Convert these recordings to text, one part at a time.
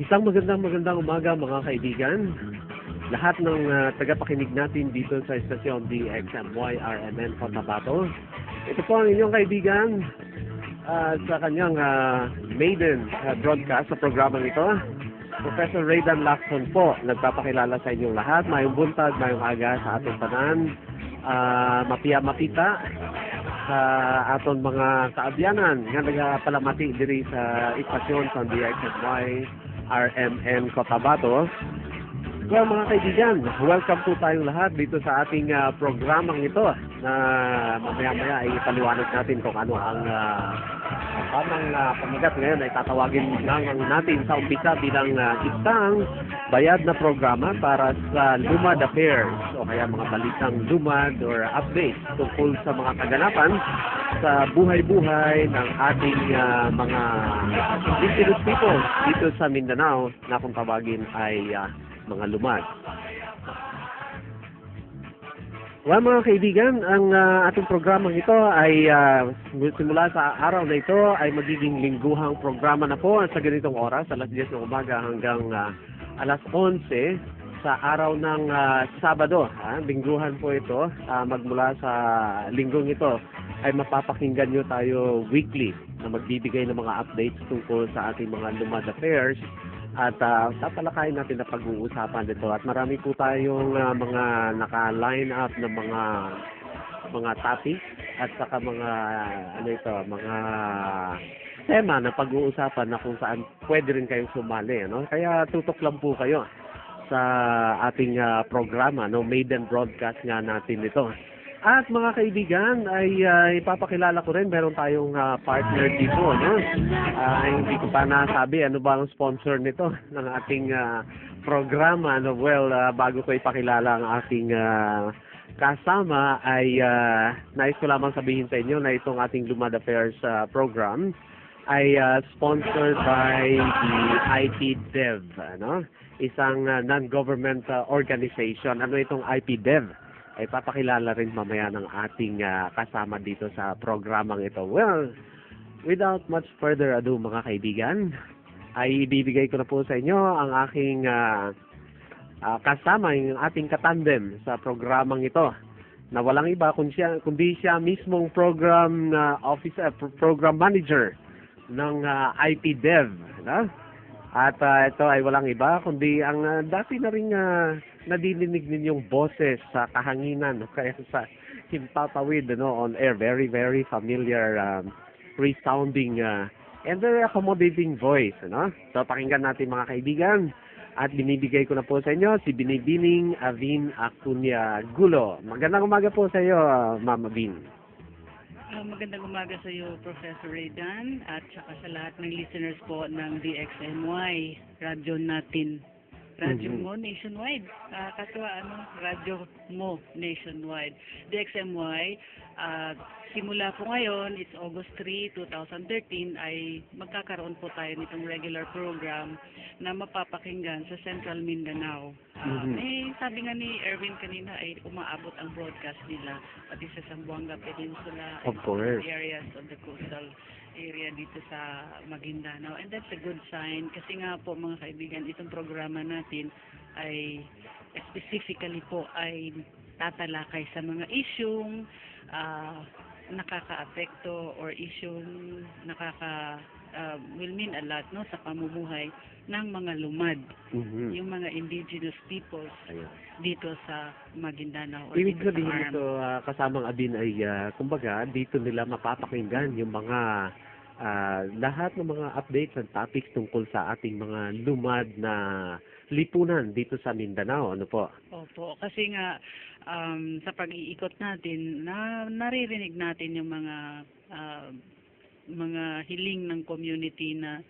Isang magandang umaga mga kaibigan. Lahat ng tagapakinig natin dito sa estasyon DXMY RMN Cotabato. Ito po ang inyong kaibigan sa kanyang maiden broadcast sa programang ito. Professor Raydan Lacson po, nagpapakilala sa inyong lahat. Mayong buntag, mayong aga sa ating tanan. Mapita sa aton mga kaabyanan nga nagapalamati diri sa istasyon sa DXMY RMN Cotabato. Well, mga kaibigan, welcome po tayong lahat dito sa ating programang ito na mamaya-maya ay ipaliwanag natin kung ano ang tamang pamagat ngayon ay tatawagin lang natin sa umpisa bilang isang bayad na programa para sa Lumad Affairs o kaya mga balitang lumad or updates tungkol sa mga kaganapan sa buhay-buhay ng ating mga indigenous people dito sa Mindanao na kung tawagin ay mga lumad. Well, mga kaibigan, ang ating programang ito ay simula sa araw na ito ay magiging lingguhang programa na po sa ganitong oras, alas 10 ng umaga hanggang alas 11 sa araw ng Sabado. Lingguhan po ito, magmula sa linggong ito ay mapapakinggan nyo tayo weekly na magbibigay ng mga updates tungkol sa ating mga lumad affairs. At tatalakayin natin na pag-uusapan dito. At marami po tayong mga naka-line up na mga topics at saka mga mga tema na pag-uusapan na kung saan pwede rin kayong sumali, no? Kaya tutok lang po kayo sa ating programa, no? Maiden broadcast nga natin ito. At mga kaibigan, ay ipapakilala ko rin, meron tayong partner dito, no? Hindi ko pa nasabi ano ba ang sponsor nito ng ating programa, no? Well, bago ko ipakilala ang ating kasama ay nais ko lamang sabihin sa inyo na itong ating Lumad Affairs program ay sponsored by the IPDev, ano? Isang non-government organization. Ano itong IPDev? Ay papakilala rin mamaya ng ating kasama dito sa programang ito. Well, without much further ado mga kaibigan, ay ibibigay ko na po sa inyo ang aking kasama, yung ating katandem sa programang ito, na walang iba kundi siya mismong program officer, program manager ng IPDev. At ito ay walang iba kundi ang dati na rin nadidinig ninyong boses sa kahanginan kaya sa himpapawid on air, very very familiar resounding and very accommodating voice, no? So pakinggan natin mga kaibigan, at binibigay ko na po sa inyo si Binibining Avin Acuña Gulo. Magandang umaga po sa iyo, Ma'am Avin. Magandang umaga sa iyo, Professor Raydan, at saka sa lahat ng listeners po ng DXMY, radyo natin. Radyo mo nationwide. Radyo mo nationwide. DXMY, simula po ngayon, it's August 3, 2013, ay magkakaroon po tayo nitong regular program na mapapakinggan sa Central Mindanao. Sabi nga ni Erwin kanina ay umaabot ang broadcast nila pati sa Zamboanga Peninsula and areas of the coastal area dito sa Maguindanao. And that's a good sign kasi nga po mga kaibigan, itong programa natin ay specifically po ay tatalakay sa mga isyung nakaka-apekto or isyung will mean a lot, no, sa pamumuhay ng mga lumad, yung mga indigenous peoples dito sa Maguindanao. Ibig sabihin ito, kasamang Abin ay kumbaga dito nila mapapakinggan yung mga lahat ng mga updates and topics tungkol sa ating mga lumad na lipunan dito sa Mindanao, ano po? Opo, kasi nga sa pag-iikot natin, naririnig natin yung mga hiling ng community na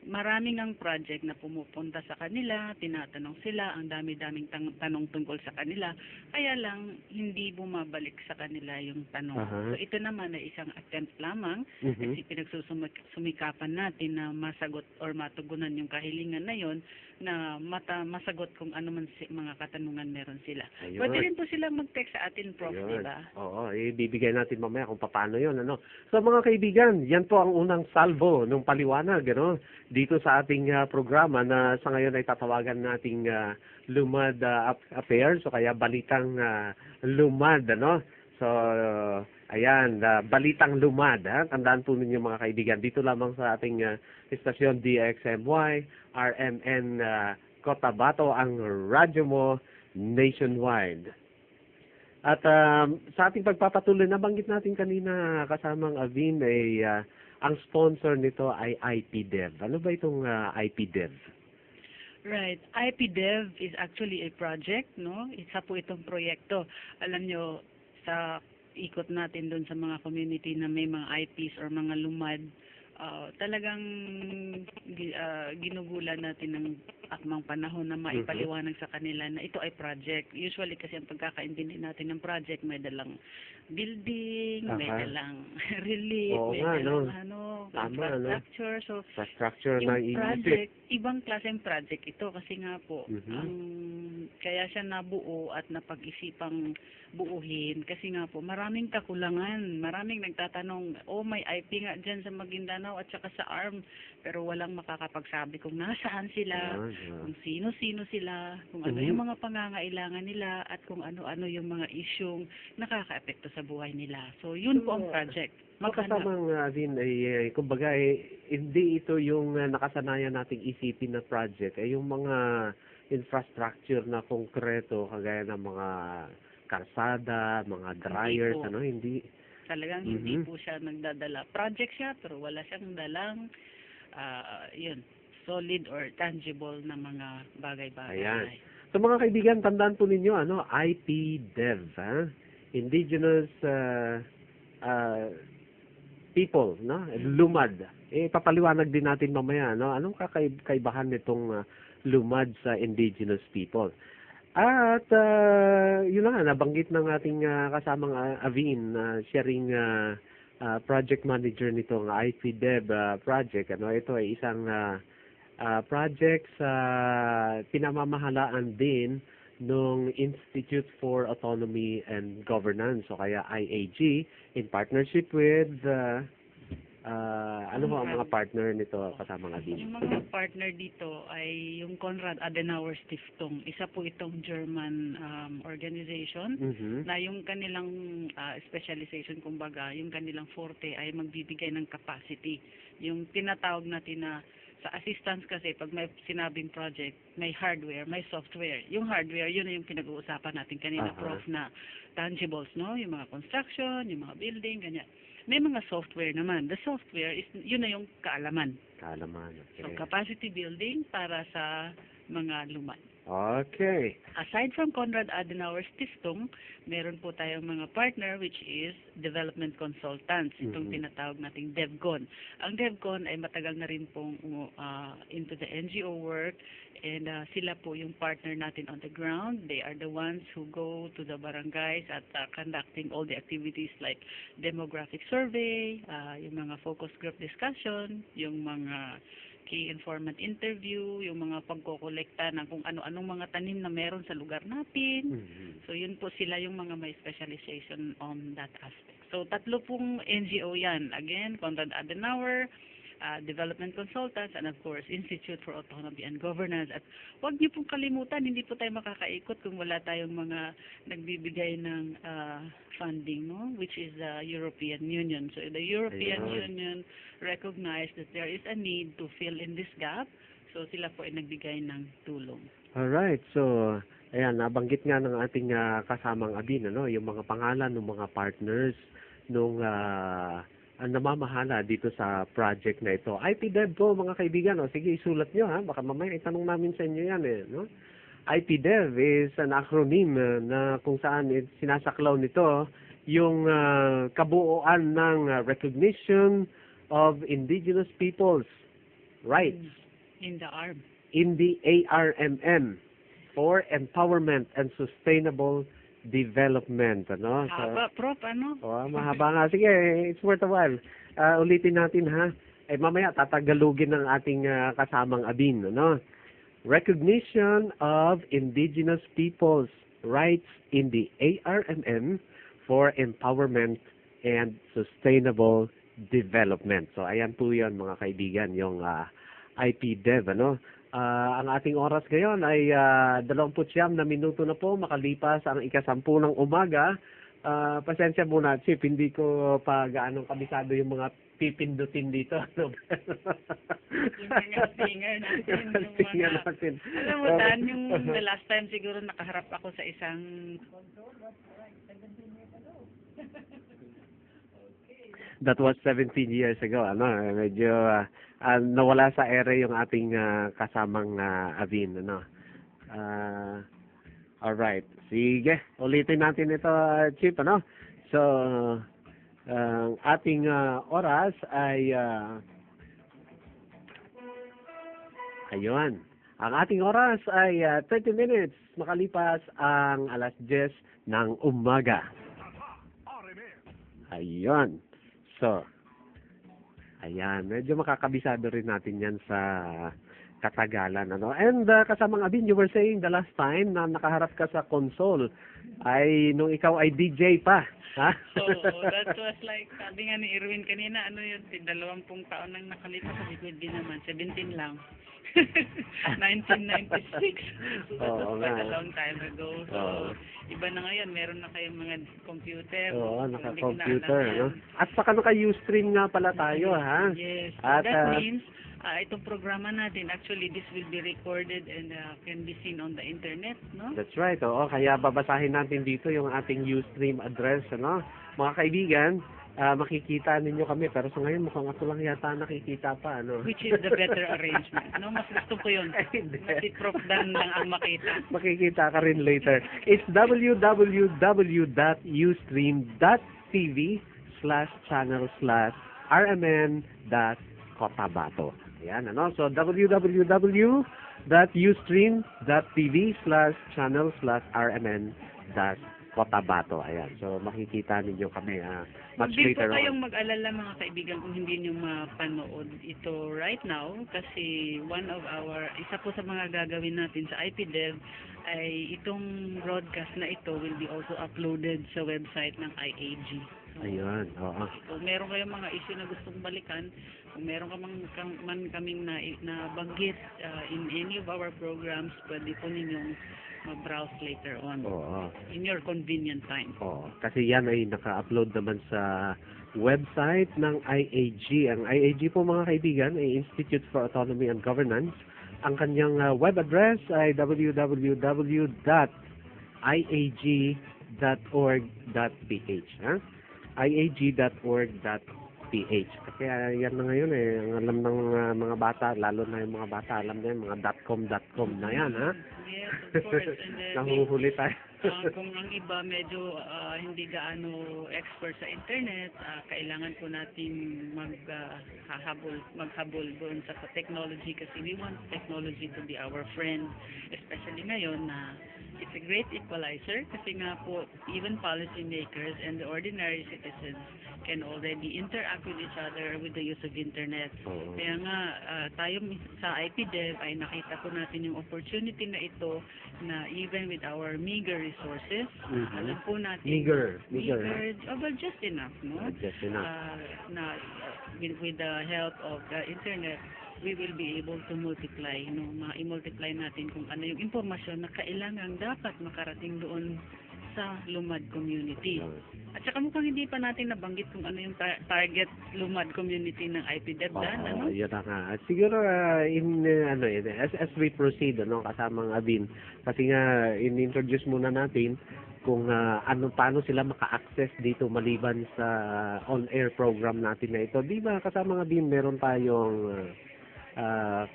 maraming ang project na pumupunta sa kanila, tinatanong sila, ang dami-daming tanong tungkol sa kanila, kaya lang hindi bumabalik sa kanila yung tanong. So ito naman ay isang attempt lamang kasi pinagsusumikapan natin na masagot or matugunan yung kahilingan na yon na masagot kung ano man mga katanungan meron sila. Ayun. Pwede rin po silang mag-text sa atin, Prof, Ayun. di ba? Oo, ibibigay natin mamaya kung paano yun, ano. So mga kaibigan, yan po ang unang salvo ng paliwanag, ano, dito sa ating programa na sa ngayon ay tatawagan nating Lumad Affairs, o kaya Balitang Lumad, ano. So, ayan, Balitang Lumad, ha. Tandaan po ninyo mga kaibigan, dito lamang sa ating istasyon DXMY, RMN Cotabato, ang radyo mo nationwide. At sa ating pagpapatuloy, nabanggit natin kanina kasamang Avin ay ang sponsor nito ay IPDev. Ano ba itong IPDev? Right. IPDev is actually a project, no? Isa po itong proyekto. Alam nyo, sa ikot natin doon sa mga community na may mga IPs or mga lumad, talagang ginugulan natin ng akmang panahon na maipaliwanag sa kanila na ito ay project. Usually kasi ang pagkakaintindi natin ng project, may dalang building, may dalang relief, Oo may nga, dalang infrastructure. So, infrastructure na yung project, ibang klaseng project ito kasi nga po, kaya siya nabuo at napag-isipang buuhin kasi nga po maraming kakulangan, maraming nagtatanong, may IP nga dyan sa Maguindanao at saka sa ARM, pero walang makakapagsabi kung nasaan sila, kung sino-sino sila, kung ano yung mga pangangailangan nila at kung ano-ano yung mga isyong nakakaapekto sa buhay nila. So yun po ang project. Kasamang din ay kumbaga hindi ito yung nakasanayan nating isipin na project, ay yung mga infrastructure na konkreto kagaya ng mga kalsada, mga dryers, hindi. Talagang hindi po siya nagdadala. Project siya, pero wala siyang dalang, solid or tangible na mga bagay-bagay. Ayan. So mga kaibigan, tandaan po ninyo, IPDev, Indigenous People, no? Lumad. Papaliwanag din natin mamaya, anong kakaibahan nitong lumad sa indigenous people. At yun na nga, nabanggit ng ating kasamang Avin, sharing project manager nitong IPDev project. Ito ay isang project sa pinamamahalaan din ng Institute for Autonomy and Governance, o kaya IAG, in partnership with ano ang mga partner nito kasamang Avin? Yung mga partner dito ay yung Konrad Adenauer Stiftung. Isa po itong German organization na yung kanilang specialization, kumbaga, yung kanilang forte ay magbibigay ng capacity. Yung tinatawag natin na sa assistance kasi, pag may sinabing project, may hardware, may software. Yung hardware, yun na yung pinag-uusapan natin kanina, Prof, na tangibles, no? Yung mga construction, yung mga building, ganyan. May mga software naman. The software is yun na yung kaalaman. Okay. So capacity building para sa mga lumad. Okay. Aside from Konrad Adenauer Stiftung, meron po tayong mga partner which is development consultants, itong tinatawag nating DevCon. Ang DevCon ay matagal na rin pong into the NGO work, and sila po yung partner natin on the ground. They are the ones who go to the barangays at conducting all the activities like demographic survey, yung mga focus group discussion, yung mga key informant interview, yung mga pagkokolekta ng kung ano-anong mga tanim na meron sa lugar natin. So yun po sila yung mga may specialization on that aspect. So tatlo pong NGO yan. Again, Konrad Adenauer, Development Consultants, and of course, Institute for Autonomy and Governance. At huwag niyo pong kalimutan, hindi po tayo makakaikot kung wala tayong mga nagbibigay ng funding, no? Which is the European Union. So the European Union recognized that there is a need to fill in this gap. So sila po ay nagbigay ng tulong. Alright, so ayan, nabanggit nga ng ating kasamang Avin, yung mga pangalan ng mga partners nung ang namamahala dito sa project na ito. IPDev po, mga kaibigan. Sige, isulat nyo, baka mamaya itanong namin sa inyo yan. IPDev is an acronym na kung saan sinasaklaw nito yung kabuuan ng recognition of indigenous peoples' rights in the ARM. In the ARMM for Empowerment and Sustainable Development, Haba, Prof, mahaba nga. Sige, it's worth a while. Ulitin natin, mamaya tatagalugin ng ating kasamang Avin, Recognition of Indigenous Peoples' Rights in the ARMN for Empowerment and Sustainable Development. So, ayan po yun mga kaibigan, yung IPDev, ano? Ang ating oras ngayon ay 29 na minuto na po, makalipas ang 10 ng umaga. Pasensya muna, Chip, hindi ko pa gaano kabisado yung mga pipindutin dito. Yung mga singer natin. Singer natin. Alam mo, Dan, yung the last time siguro nakaharap ako sa isang That was 17 years ago. Ano, medyo nawala sa ere yung ating kasamang Avin. Ano. Alright. Sige, ulitin natin ito, Chip. Ano? So, ang ating oras ay ayun. Ang ating oras ay 30 minutes makalipas ang alas 10 ng umaga. Ayun. So, ayan, medyo makakabisado rin natin yan sa katagalan. Ano? And kasamang Abin, you were saying the last time na nakaharap ka sa console ay nung ikaw ay DJ pa. Ha? So, that was like, sabi nga ni Irwin kanina, ano yun, 20 taon nang nakalipas, sabi ko, hindi naman, 17 lang. 1996. So, that Oo, was quite nga. a long time ago. So, Oo. iba na ngayon, meron na kayong mga computer. Oo, Hindi ko na naka-computer. alam Ano? yan. At saka naka-Ustream nga pala tayo, ha? Yes. At, That means, itong programa natin, actually, this will be recorded and can be seen on the internet, no? That's right. Oo, kaya babasahin natin dito yung ating Ustream address, ano? Mga kaibigan, makikita ninyo kami, pero sa ngayon mukhang ako lang yata nakikita pa, ano? Which is the better arrangement, no? Mas gusto ko yun. Hindi. Si Prof. Dan lang ang makita. Makikita ka rin later. It's www.ustream.tv/channel/rmn.cotabato. Ayan, ano? So, www.ustream.tv/channel/rmn.cotabato. Ayan. So, makikita ninyo kami much Hindi po later kayong on. mag-alala mga kaibigan kung hindi nyo mapanood ito right now kasi isa po sa mga gagawin natin sa IPDev ay itong broadcast na ito will be also uploaded sa website ng IAG. So, Ayun, oo. kung meron kayong mga issue na gustong balikan, kung meron man kaming nabanggit in any of our programs, pwede po ninyong mag-browse later on Oo. in your convenient time. Oo, kasi yan ay naka-upload naman sa website ng IAG. Ang IAG po mga kaibigan ay Institute for Autonomy and Governance. Ang kanyang web address ay www.iag.org.ph. iag.org.ph. Kaya yan na ngayon ang alam ng mga bata, lalo na yung mga bata, alam na yan, mga .com na yan, ha? Yes, of course. And then, Nahuhuli tayo. kung ang iba medyo hindi gaano expert sa internet, kailangan po natin maghabol doon sa technology kasi we want technology to be our friend, especially ngayon na it's a great equalizer kasi nga po even policymakers and the ordinary citizens can already interact with each other with the use of internet. Oo. Kaya nga tayo sa IPDev ay nakita po natin yung opportunity na ito na even with our meager resources, Mhm. alam po natin Meager. well, just enough, no? Just enough. With the help of the internet, we will be able to multiply, ma-multiply natin kung ano yung impormasyon na kailangan dapat makarating doon sa Lumad community. At saka mukhang hindi pa natin nabanggit kung ano yung target Lumad community ng IPDev, Dan, ano? Yun na nga. At siguro as we proceed, kasamang Abin, kasi nga in-introduce muna natin kung paano sila maka-access dito maliban sa on-air program natin na ito. Di ba kasamang Abin, meron tayong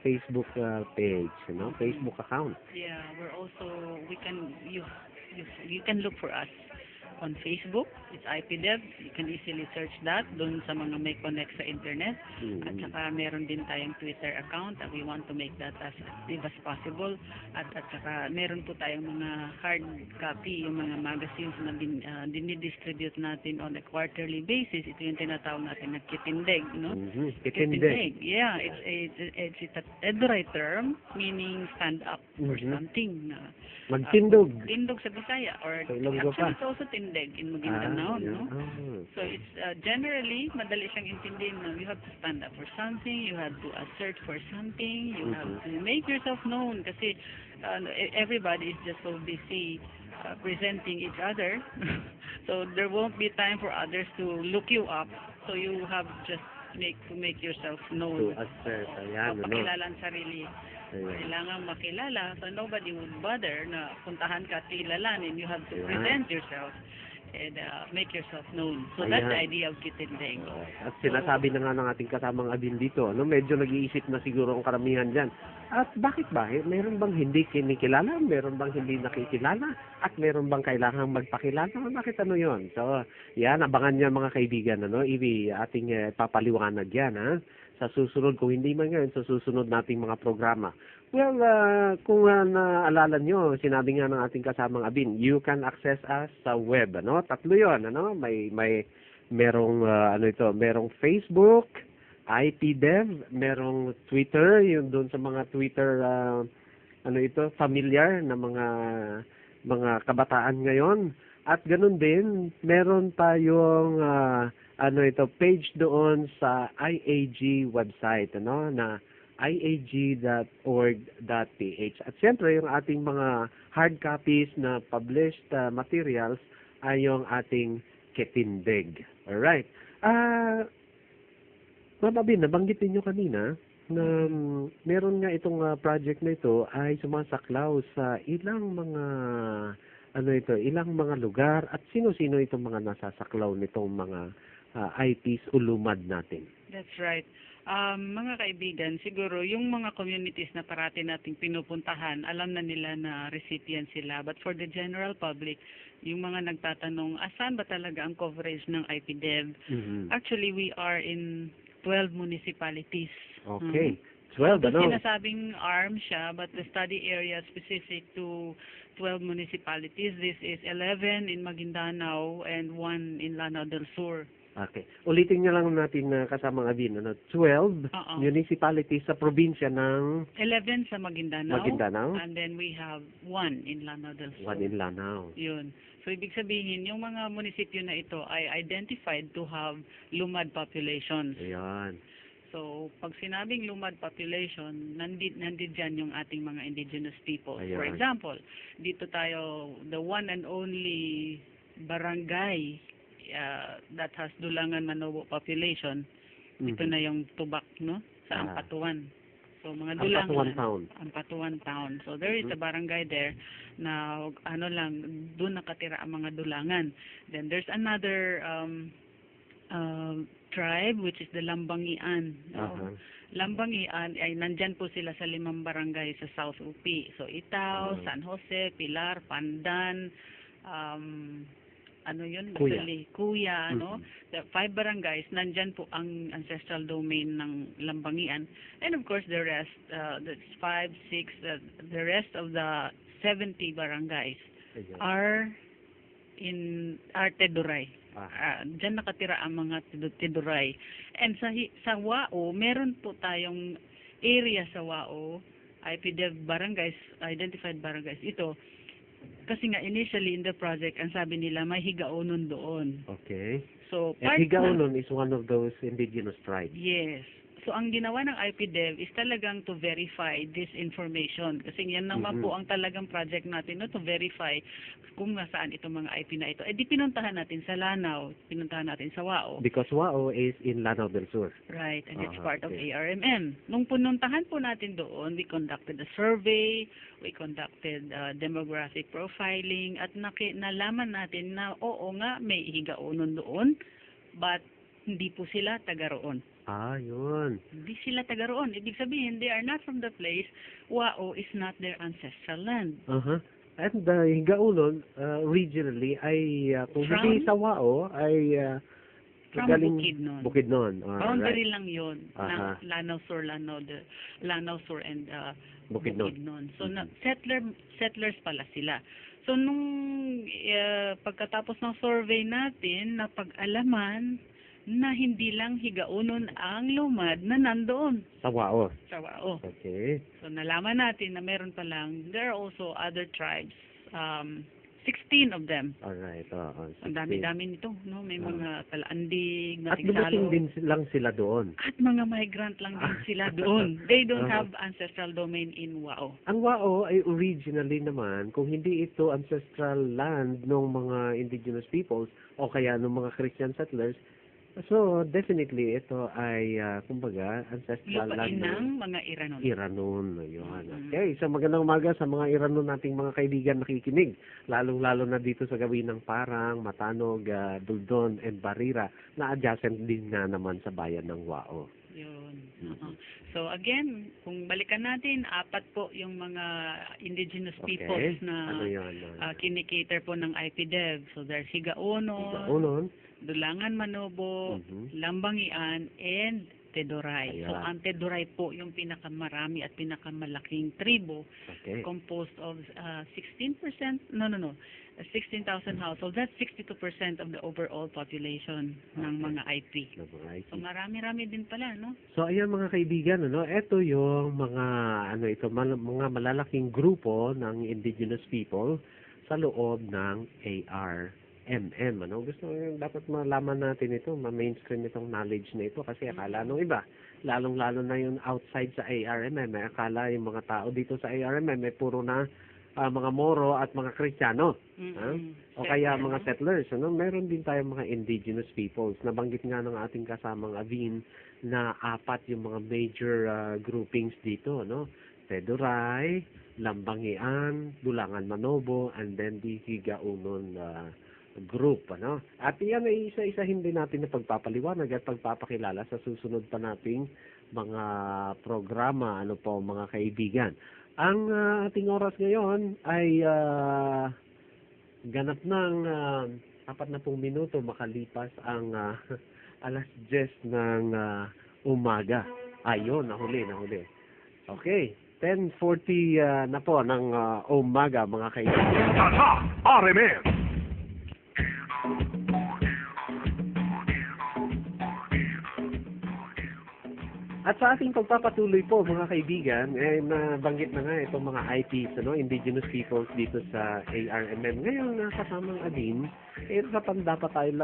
Facebook page, Facebook account. Yeah, we're also you can look for us on Facebook. It's IPDev. You can easily search that doon sa mga may connect sa internet. At saka meron din tayong Twitter account. We want to make that as active as possible. At saka meron po tayong mga hard copy, yung mga magazines na dinidistribute natin on a quarterly basis. Ito yung tinatawag natin na kitindig, no? Kitindig. Yeah, it's a Eduray term meaning stand up for something. Magtindog. Tindog sa Bisaya or Ilonggo actually pa. it's also tindig in Maguindanao, yeah. no? So it's generally madali siyang intindihin, no? You have to stand up for something, you have to assert for something, you have to make yourself known kasi everybody is just so busy presenting each other. So there won't be time for others to look you up. So you have just to make yourself known. To assert, ayan, ano? Pakilala ang sarili. Kailangan makilala, so nobody would bother na puntahan ka at kilalanin. You have to present yourself and make yourself known. So that's the idea of kitindig. At sinasabi na nga ng ating kasamang Abin dito, ano, medyo nag-iisip na siguro ang karamihan dyan. At bakit ba? Meron bang hindi kinikilala? Meron bang hindi nakikilala? At meron bang kailangang magpakilala? Bakit ano yon? So, yan, abangan niya mga kaibigan, ano, ating papaliwanag yan, ha? Sa susunod, kung hindi man ngayon, sa susunod nating mga programa. Well, kung naalala nyo, sinabi nga ng ating kasamang Abin, you can access us sa web, ano? Tatlo yon, ano? Merong, merong Facebook, IPDev, merong Twitter, yung doon sa mga Twitter, familiar na mga kabataan ngayon. At ganun din, meron tayong page doon sa IAG website, ano, na iag.org.ph. At siyempre, yung ating mga hard copies na published materials ay yung ating kitindig. Alright. Ma'am Abin, nabanggit niyo kanina na meron nga itong project na ito ay sumasaklaw sa ilang mga lugar at sino-sino itong mga nasasaklaw nitong mga IPs ulumad natin. That's right. Mga kaibigan, siguro yung mga communities na parati nating pinupuntahan, alam na nila na recipient sila. But for the general public, yung mga nagtatanong, asan ba talaga ang coverage ng IPDev? Actually, we are in 12 municipalities. Okay. 12, ano? Sinasabing ARM siya, but the study area specific to 12 municipalities. This is 11 in Maguindanao and 1 in Lanao del Sur. Okay. Ulitin niyo lang natin kasamang Abin, 12 municipalities sa probinsya ng 11 sa Maguindanao. And then we have 1 in Lanao del Sur. 1 in Lanao. Yun. So, ibig sabihin, yung mga munisipyo na ito ay identified to have lumad populations. Ayan. So, pag sinabing lumad population, nandit dyan yung ating mga indigenous people. Ayan. For example, dito tayo, the one and only barangay that has Dulangan Manobo population, ito na yung Tubak, no? Sa Ampatuan. So, mga Dulangan. Ampatuan Town. So, there is a barangay there na, doon nakatira ang mga Dulangan. Then, there's another tribe, which is the Lambangian. Lambangian, ay nandyan po sila sa 5 barangay sa South UP. So, Itaw, San Jose, Pilar, Pandan, Kuya, no? The 5 barangays, nandyan po ang ancestral domain ng Lambangian. And of course, the rest, that's 5, 6, the rest of the 70 barangays are Teduray. Diyan nakatira ang mga Teduray. And sa Wao, meron po tayong area sa Wao, IPDev barangays, identified barangays. Ito, kasi nga initially in the project, ang sabi nila may Higaonon doon. Okay. So, Higaonon is one of those indigenous tribes. Yes. So, ang ginawa ng IPDev is talagang to verify this information. Kasi yan naman po ang talagang project natin, no, to verify kung nasaan itong mga IP na ito. Eh, di pinuntahan natin sa Lanao, pinuntahan natin sa Wao. Because Wao is in Lanao del Sur. Right, and it's part of ARMM. Nung pinuntahan po natin doon, we conducted a survey, we conducted demographic profiling, at nalaman natin na oo nga, may Higaonon doon, but hindi po sila taga roon. Yun. Hindi sila taga roon. Ibig sabihin, they are not from the place. Wao is not their ancestral land. And Higaunon, originally, ay kung hindi From? sa Wao, ay From galing Bukidnon. Bukidnon. Boundary Alright. lang yun Aha. ng Lanao Sur, Lanao Sur and Bukidnon. Bukidnon. So settlers pala sila. So nung pagkatapos ng survey natin, napag-alaman na hindi lang Higaunon ang lumad na nandoon Sa Wao. sa Wao. Okay. So nalaman natin na meron pa lang, there are also other tribes, 16 of them. Alright. Ang dami-dami nito, no? May mga Talandig, At dumating Matigsalo, din lang sila doon. at mga migrant lang din sila doon. They don't have ancestral domain in Wao. Ang Wao ay originally naman, kung hindi ito ancestral land ng mga indigenous peoples o kaya ng mga Christian settlers, so definitely ito ay kumbaga ancestral land Lupain ng mga Iranon. Iranon. Yun. Okay, so magandang umaga sa mga Iranon nating mga kaibigan nakikinig, lalong-lalo na dito sa gawin ng Parang, Matanog, Duldon, and Barira na adjacent din nga naman sa bayan ng Wao. Yun. So again, kung balikan natin, 4 po yung mga indigenous peoples na Ano yun? kinikater po ng IPDEV. So there's Higaunon, Unon. Dulangan Manobo, Lambangian, and Tedoray. So Ayan. ang Tedoray po yung pinakamarami at pinakamalaking tribo, Okay. composed of 16,000 households. That's 62% of the overall population ng mga IP. Alright. So marami-rami din pala, no? So ayan mga kaibigan, ito yung mga mga malalaking grupo ng indigenous people sa loob ng ARMM. Gusto dapat malaman natin ito, ma-mainstream itong knowledge na ito kasi akala nung iba, lalong-lalo na yung outside sa ARMM, akala yung mga tao dito sa ARMM ay puro na mga Moro at mga Kristiyano. O kaya mga settlers. Meron din tayong mga indigenous peoples. Nabanggit nga ng ating kasamang Avin na 4 yung mga major groupings dito. Tedoray, Lambangian, Dulangan Manobo, and then the Higaunon group. At yan ay isa-isahin din natin na pagpapaliwanag at pagpapakilala sa susunod pa nating mga programa, mga kaibigan. Ang ating oras ngayon ay ganap ng 40 minuto makalipas ang alas 10 ng umaga. Ayun, nahuli. Okay, 10:40 na po ng umaga mga kaibigan. Tata RMN. At sa ating pagpapatuloy po mga kaibigan, nabanggit na nga itong mga IPs, indigenous peoples dito sa ARMM. Ngayon, kasamang Adin, dapat tayo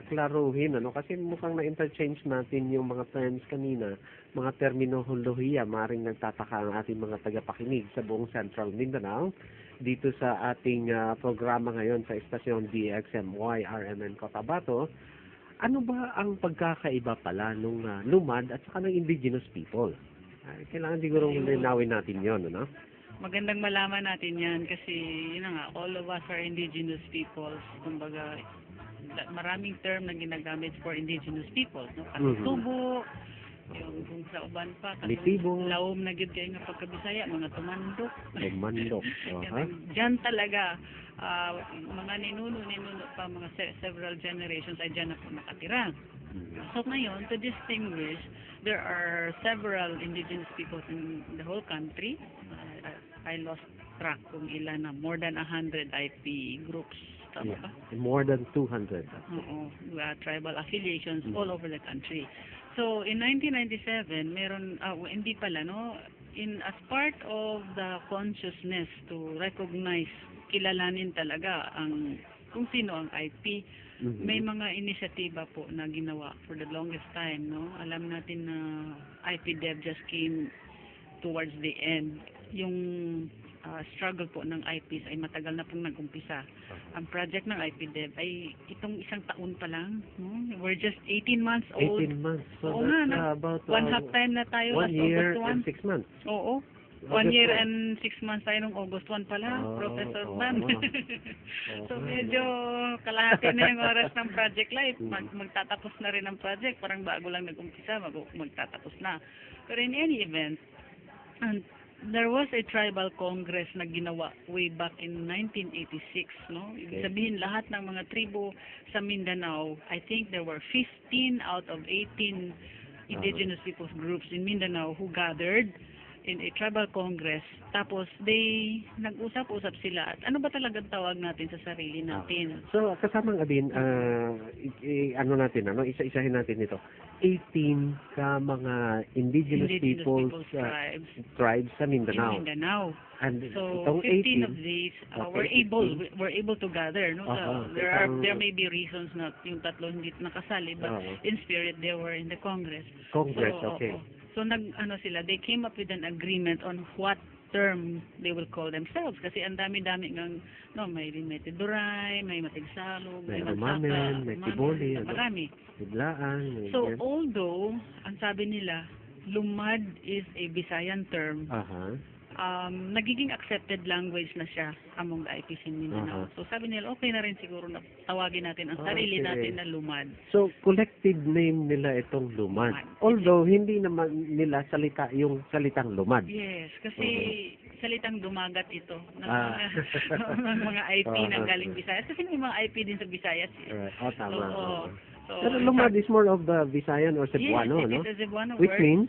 klaruhin, kasi mukhang na-interchange natin yung mga terms kanina, mga terminolohiya, maring nagtataka ang ating mga tagapakinig sa buong Central Mindanao, dito sa ating programa ngayon sa estasyon DXMY RMN Cotabato. Ano ba ang pagkakaiba pala nung lumad at saka ng indigenous people? Kailangan siguro linawin natin yon, Magandang malaman natin yan kasi yun na nga, all of us are indigenous peoples. Kumbaga, maraming term na ginagamit for indigenous peoples. Katutubo, yung kung sa uban pa, Litibo. laom na gid kayo nga pagkabisaya, mga tumandok. Tumandok. Diyan talaga, mga ninuno pa, mga several generations ay dyan na po nakatira. So ngayon, to distinguish, there are several indigenous peoples in the whole country. I lost track kung ilan na, more than 100 IP groups. Tama ba? More than 200. Oo, tribal affiliations all over the country. So in 1997, meron hindi pala as part of the consciousness to recognize, kilalanin talaga kung sino ang IP. May mga inisyatiba po na ginawa for the longest time, Alam natin na IPDEV just came towards the end. Yung struggle po ng IPs ay matagal na pong nag-umpisa. Ang project ng IPDEV ay itong isang taon pa lang. We're just 18 months old. 18 months. So Oo that's nga, about one half time na tayo. 1 year and 6 months. Oo. 1 year and 6 months tayo nung August 1 pala, Professor Van. So medyo kalahati na yung oras ng project life. Magtatapos na rin ang project. Parang bago lang nag-umpisa, magtatapos na. Pero in any event, there was a tribal congress na ginawa way back in 1986, no? Ibig Okay. sabihin lahat ng mga tribo sa Mindanao, I think there were 15 out of 18 indigenous peoples groups in Mindanao who gathered in a tribal congress. Tapos they nag-usap-usap sila at ano ba talagang tawag natin sa sarili natin? So, kasamang Abin, ano natin, isa-isahin natin ito. 18 ka mga indigenous peoples, tribes tribes sa in Mindanao. Mindanao. And So itong 15 of 18, these okay, were able to gather, no? Aha, There may be reasons na yung tatlo hindi nakasali, but Oo. in spirit they were in the Congress. Congress, So, okay. So they came up with an agreement on what term they will call themselves kasi ang dami-dami ng may Tiduray, may Matigsalog, May Magsaka, Rumamen, may Tiboli, marami. Biglaan, So ganyan. although ang sabi nila Lumad is a Visayan term, Aha. nagiging accepted language na siya among the IPC in Mindanao. So sabi nila, okay na rin siguro na tawagin natin ang sarili Okay. natin na Lumad. So, collective name nila itong lumad. Lumad. Although, hindi naman nila yung salitang lumad. Yes, kasi salitang dumagat ito ng Ah. ng mga IP na Ah. galing Visayas. Kasi may mga IP din sa Visayas. Right. Oh, tama. Oo. Oo. So, Pero lumad is more of the Visayan or Cebuano, yes, no? it is a Cebuano Which word. means,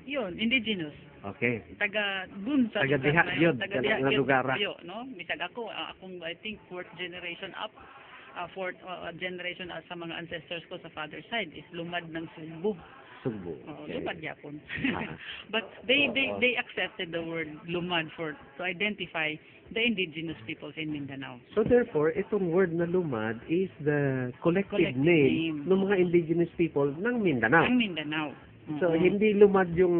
Yun, indigenous. Okay. Taga dun sa Taga lugar diha na yun, taga taga diha nga yun, lugar. kayo, no? Misag ako, akong I think fourth generation up, fourth generation sa mga ancestors ko sa father side is lumad ng Sugbo. Sugbo. Okay. Lumad yapon. Ah. But they accepted the word lumad to identify the indigenous peoples in Mindanao. So therefore, itong word na lumad is the collective name name. ng mga indigenous people ng Mindanao. Ang Mindanao. So, hindi lumad yung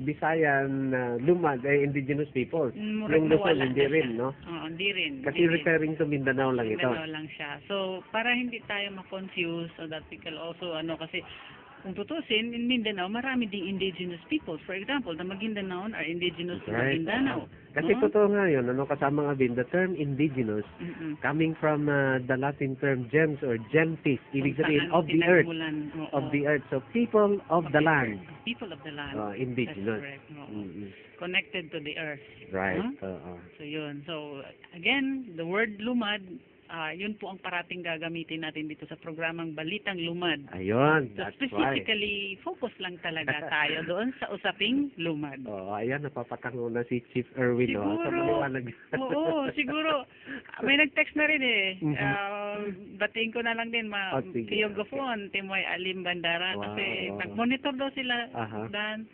Visayan lumad ay indigenous people. Yung Luzon, hindi rin, no? Oo, hindi rin. Kasi hindi rin. referring to Mindanao lang ito. Mindanao lang siya. So, para hindi tayo ma-confuse, so that we can also, kasi kung tutusin, in Mindanao, marami ding indigenous peoples. For example, the Maguindanaon are indigenous to Right. Maguindanao. Kasi totoo nga yun, kasama nga din, the term indigenous, coming from the Latin term gens or gentis, ibig sabihin of the earth. Of the earth. So, people of the land. People of the land. Indigenous. That's correct. Oo. Mm-mm. Connected to the earth. Right. Huh? Oo. So, yun. So, again, the word lumad, yun po ang parating gagamitin natin dito sa programang Balitang Lumad. Ayun, So, that's right. specifically, focus lang talaga tayo doon sa usaping lumad. Ayan, napapatango na si Chief Erwin. Sa Siguro, maliwanag. oo, siguro, may nag-text na rin eh. Batiin ko na lang din, Sige. Tiyogofon, Timoy Alim Bandara, kasi Wow. nag-monitor daw sila, Aha. Dan.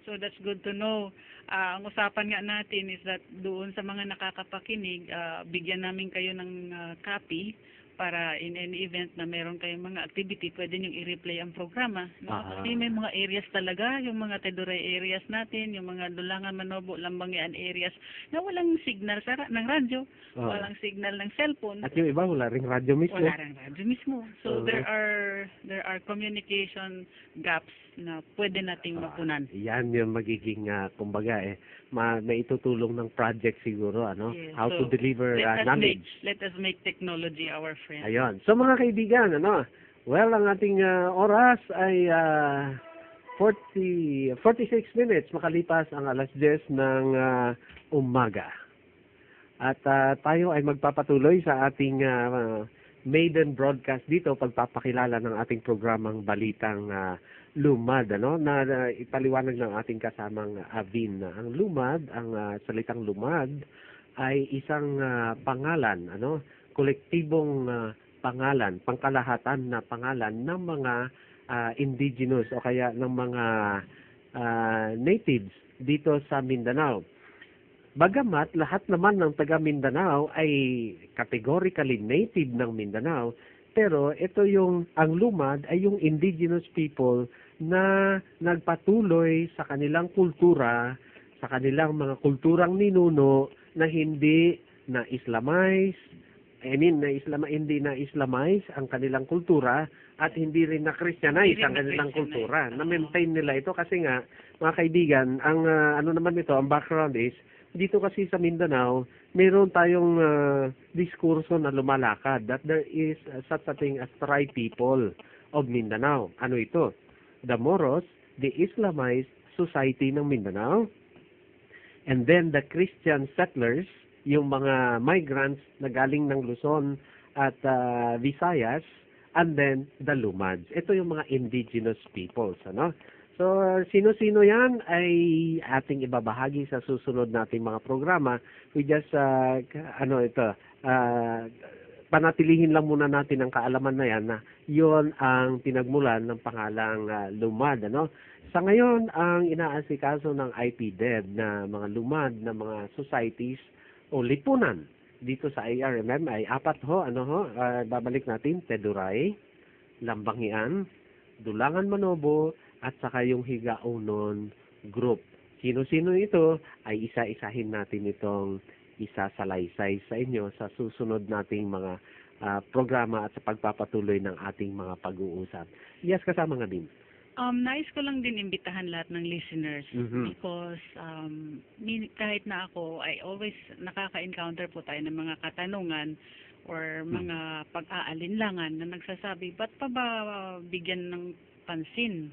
So that's good to know. Ang usapan nga natin is that doon sa mga nakakapakinig, bigyan namin kayo ng copy para in any event na meron kayong mga activity, pwede nyo i-replay ang programa. No? Aha. Kasi may mga areas talaga, yung mga Teduray areas natin, yung mga Dulangan, Manobo, Lambangian areas, na walang signal ng radyo, Oo. walang signal ng cellphone, At yung iba, wala ring radyo mismo. wala ring radyo mismo. So Oo. there are communication gaps na pwede nating mapunan. Yan yung magiging, kumbaga, maitutulong ng project siguro, Yes. how to So, deliver let knowledge. us make technology our friend. Ayun. So mga kaibigan, well, ang ating oras ay 46 minutes makalipas ang alas 10 ng umaga. At tayo ay magpapatuloy sa ating maiden broadcast dito, pagpapakilala ng ating programang Balitang Lumad, na ipaliwanag ng ating kasamang Avin. Ang lumad, ang salitang lumad ay isang pangalan, kolektibong pangalan, pangkalahatan na pangalan ng mga indigenous o kaya ng mga natives dito sa Mindanao. Bagamat lahat naman ng taga Mindanao ay categorically native ng Mindanao, pero ito ang lumad ay yung indigenous people na nagpatuloy sa kanilang kultura, sa kanilang mga kulturang ninuno na hindi na Islamize, hindi na Islamize ang kanilang kultura at hindi rin na Christianize ang kanilang kultura. Na-maintain nila ito kasi nga, mga kaibigan, ang ang background is, dito kasi sa Mindanao, mayroon tayong diskurso na lumalakad that there is such a thing as tribe people of Mindanao. Ano ito? The Moros, the Islamized society ng Mindanao, And then the Christian settlers, yung mga migrants na galing ng Luzon at Visayas, and then the Lumads. Ito yung mga indigenous peoples, ano? So, sino-sino yan ay ating ibabahagi sa susunod nating mga programa. We just, panatilihin lang muna natin ang kaalaman na yan na yon ang pinagmulan ng pangalang Lumad, ano? Sa ngayon, ang inaasikaso ng IPDED na mga Lumad na mga societies o lipunan dito sa ARMM ay 4 ho, babalik natin, Teduray, Lambangian, Dulangan Manobo, at saka yung Higaunon Group. Sino-sino ito ay isa-isahin natin itong isasalaysay sa inyo sa susunod nating mga programa at sa pagpapatuloy ng ating mga pag-uusap. Yes, kasama nga din. Nais ko lang din imbitahan lahat ng listeners because kahit na ako, I always nakaka-encounter po tayo ng mga katanungan or mga pag-aalinlangan na nagsasabi, ba't pa ba bigyan ng pansin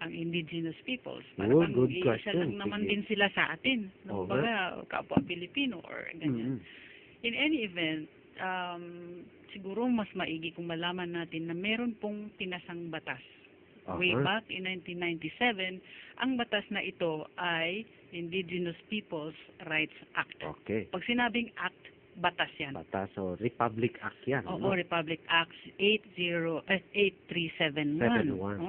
ang indigenous peoples? Parang good isa question. lang naman din sila sa atin. Kumbaga, kapwa Pilipino or ganyan. In any event, siguro mas maigi kung malaman natin na meron pong pinasang batas. Way back in 1997, ang batas na ito ay Indigenous Peoples Rights Act. Okay. Pag sinabing act, batas yan. Batas, so Republic Act yan. Oo, Republic Act 8371.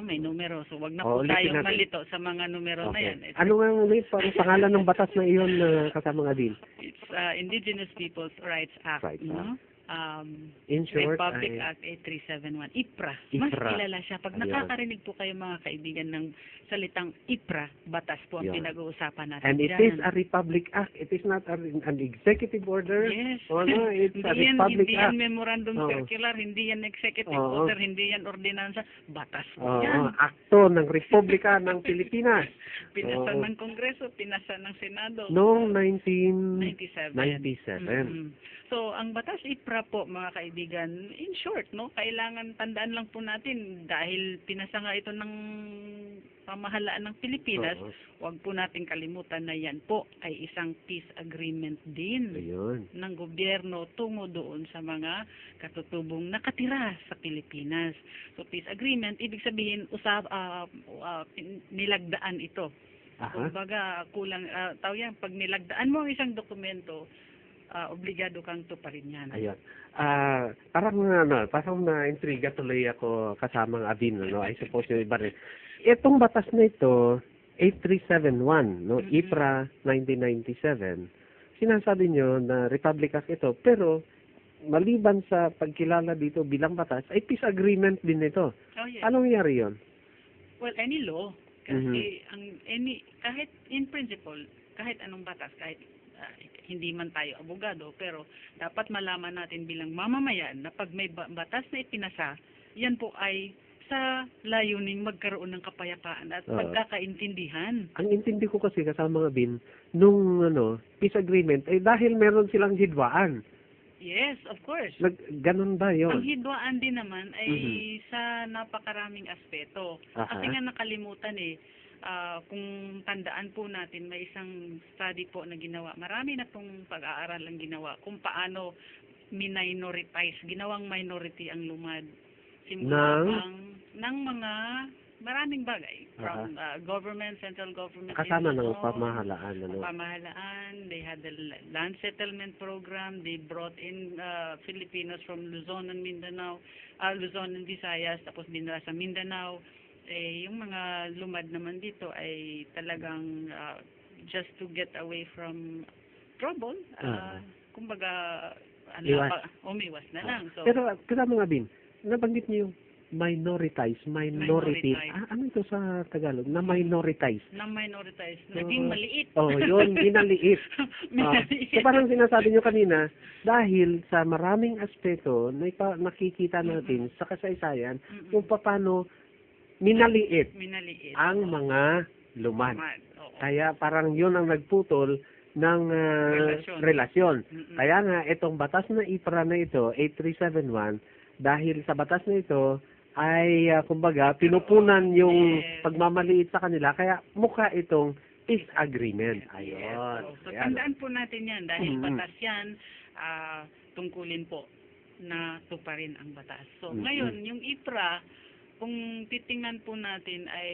May numero. So, wag na po tayong malito sa mga numero na yan. Ano nga ulit ang pangalan ng batas na iyon kasama nga din? It's Indigenous Peoples Rights Act. In short, Republic Act 8371. IPRA. Mas kilala siya. Pag nakakarinig po kayo mga kaibigan ng salitang IPRA, batas po ang pinag-uusapan natin. And it is a Republic Act. It is not an executive order. Yes. It's a Republic Act. Hindi yan memorandum circular, hindi yan executive order, hindi yan ordinansa. Batas po yan. Akto ng Republika ng Pilipinas. Pinasa ng Kongreso, pinasa ng Senado. Noong 1997. So, ang batas IPRA po, mga kaibigan, in short, kailangan tandaan lang po natin dahil pinasa nga ito ng pamahalaan ng Pilipinas, huwag po natin kalimutan na yan po ay isang peace agreement din ng gobyerno tungo doon sa mga katutubong nakatira sa Pilipinas. So, peace agreement, ibig sabihin, nilagdaan ito. Kumbaga, pag nilagdaan mo ang isang dokumento, obligado kang tuparin yan. Ayun. Parang na-intriga tuloy ako kasamang Abin, I suppose yung iba rin. Itong batas na ito, 8371, IPRA 1997, sinasabi nyo na Republic Act ito, pero maliban sa pagkilala dito bilang batas, ay peace agreement din ito. Anong nangyari yun? Well, any law, kasi kahit in principle, kahit anong batas, kahit hindi man tayo abogado, pero dapat malaman natin bilang mamamayan na pag may batas na ipinasa, yan po ay sa layuning magkaroon ng kapayapaan at pagkakaintindihan. Ang intindi ko kasi kasama nga Bin, nung peace agreement, ay dahil meron silang hidwaan. Yes, of course. Ganun ba yun? Ang hidwaan din naman ay sa napakaraming aspeto. Kasi nga nakalimutan kung tandaan po natin, may isang study po na ginawa. Marami na pong pag-aaral ang ginawa kung paano minoritize, ginawang minority ang Lumad. Simula ng mga maraming bagay. From government, central government. Kasama ng pamahalaan. They had the land settlement program. They brought in Filipinos from Luzon and Mindanao, Luzon and Visayas, tapos dinala sa Mindanao. Yung mga Lumad naman dito ay talagang just to get away from trouble. Kumbaga, umiwas na lang. So, pero kasama nga Bin, nabanggit niyo yung minority. Ano ito sa Tagalog? Na-minoritize. Naging maliit. Yun, minaliit. So parang sinasabi nyo kanina, dahil sa maraming aspeto na nakikita natin sa kasaysayan, kung paano minaliit ang mga Lumad. Kaya parang yun ang nagputol ng relasyon. Kaya nga, itong batas na IPRA na ito, 8371, dahil sa batas na ito, ay kumbaga, pinupunan yung pagmamaliit sa kanila. Kaya mukha itong Peace agreement. Ayun. So, Ayan. tandaan po natin yan dahil Mhm. batas yan, tungkulin po na tuparin ang batas. So, Mhm. ngayon, yung IPRA, kung titingnan po natin ay